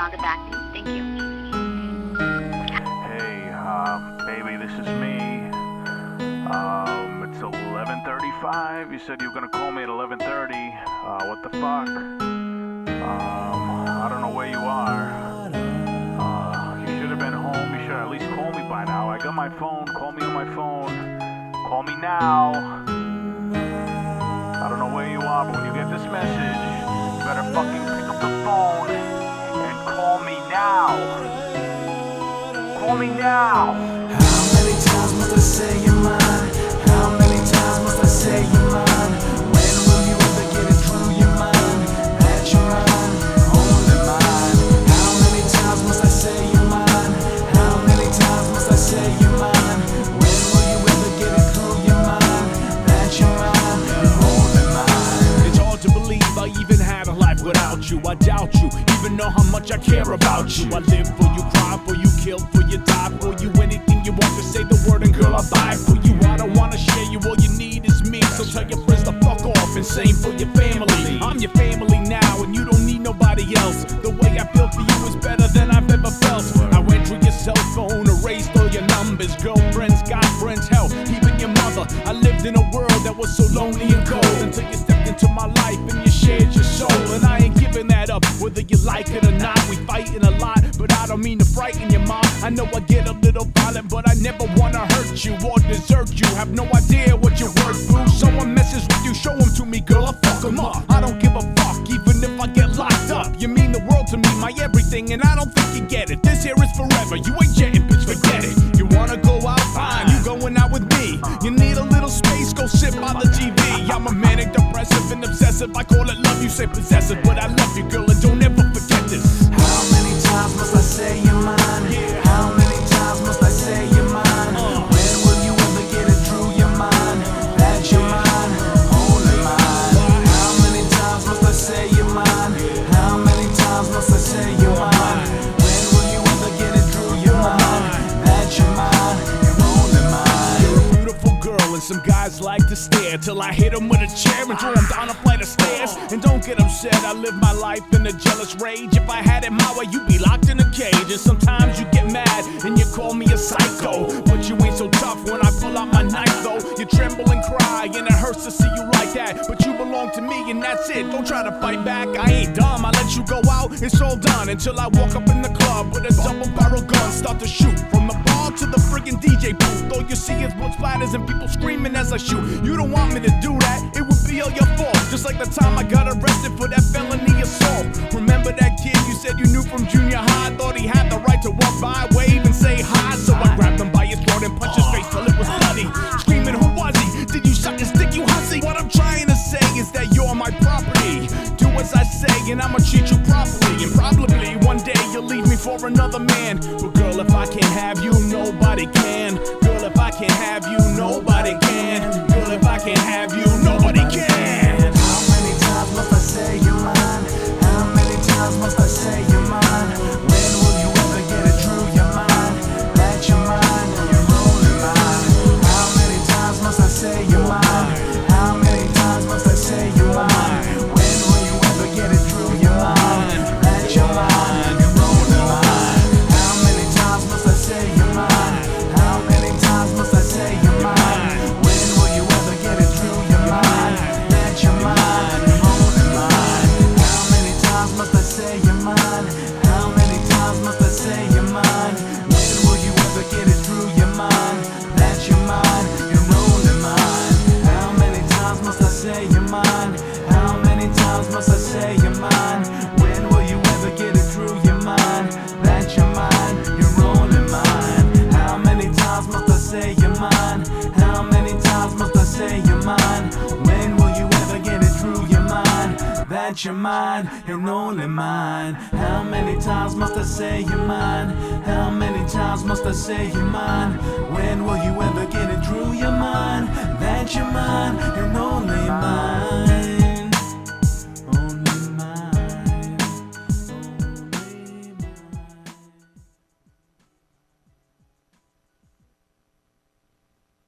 I'll get back to you. Thank you. Hey, baby, this is me. It's 11:35. You said you were gonna call me at 11:30. What the fuck? I don't know where you are. You should have been home. You should at least call me by now. I got my phone. Call me on my phone. Call me now. I don't know where you are, but when you get this message, you better fucking pick up the phone and call me now. Call me now. How many times must I say you're mine? How many times must I say you're mine? When will you ever get it through your mind that you're mine, only mine? How many times must I say you're mine? How many times must I say you're mine? When will you ever get it through your mind that you're mine, only mine? It's hard to believe I even had a life without you. I doubt you even know how much I care about you. I live for you, cry for you, kill for you, die for you. Anything you want to say the word and girl I'll buy for you. I don't wanna share you, all you need is me. So tell your friends to fuck off and same for your family. I'm your family now and you don't need nobody else. The way I feel for you is better than I've ever felt. I went through your cell phone, erased all your numbers. Girlfriends, guy friends, hell, even your mother. I lived in a world that was so lonely and cold until you stepped into my life and you shared your soul. And I ain't giving that up, whether you like it or not. We fighting a lot, but I don't mean to frighten your mom. I know I get a little violent, but I never wanna hurt you or desert you. Have no idea what you're worth, boo. Someone messes with you, show them to me, girl, I'll fuck them up. I don't give a fuck, even if I get locked up. You mean the world to me, my everything, and I don't think you get it. This here is forever, you ain't jetting, bitch, forget it. You wanna go out, fine, you going out with me. You need a little space, go sit by the TV. I'm a manic, depressive, and obsessive. I call it love, you say possessive, but I love you, girl, and don't ever forget this. How many times must I say you're mine? How many times must I say you're mine? When will you ever get it through your mind that you're mine, only mine? How many times must I say you're mine? How many times must I say you're mine? When will you ever get it through your mind that you're mine, you're only mine? You're a beautiful girl and some guys like to stare till I hit them with a chair and throw them down a flight of stairs. And don't get upset, I live my life in a jealous rage. If I had it my way, you'd be locked in a cage. And sometimes you get mad and you call me a psycho, but you ain't so tough when I pull out my knife though. You tremble and cry and it hurts to see you like that, but you belong to me and that's it. Don't try to fight back, I ain't dumb. I let you go out, it's all done until I walk up in the club with a double barrel gun, start to shoot from the bar to the friggin' DJ booth. All you see is blood splatters and people screaming as I shoot. You don't want me to do that, it would be all your fault. Just like the time I got arrested for that felony assault. Remember that kid you said you knew from junior high? Thought he had the right to walk by, wave and say hi. So I grabbed him by his throat and punched his face till it was bloody. Screaming, who was he? Did you suck his dick, you hussy? What I'm trying to say is that you're my property. Do as I say and I'ma treat you properly. And probably one day you'll leave me for another man. But girl, if I can't have you, nobody can. Girl, if I can't have you, nobody can. Girl, if I can't have you, nobody can. How many times must I say you're mine? How many times must I say you're mine? When will you ever get it through your mind that you're mine, you're only mine? How many times must I say you're mine? How many times must I say you're mine? When will you ever get it through your mind that you're mine, you're only mine? How many times must I say you're mine? How many times must I say you're mine? When will you ever get it through your mind that you're mine, you're only mine? How many times must I say you're mine? How many times must I say you're mine? When will you ever get it through your mind that you're mine, you're only mine? How many times must I say you're mine? How many times must I say you're mine? When will you ever get it through your mind that you're mine, you're only mine? How many times must I say you're mine? How many times must I say you're mine? When will you ever get it through your mind that you're mine and only mine? How many times must I say you're mine? How many times must I say you're mine? When will you ever get it through your mind that you're mine and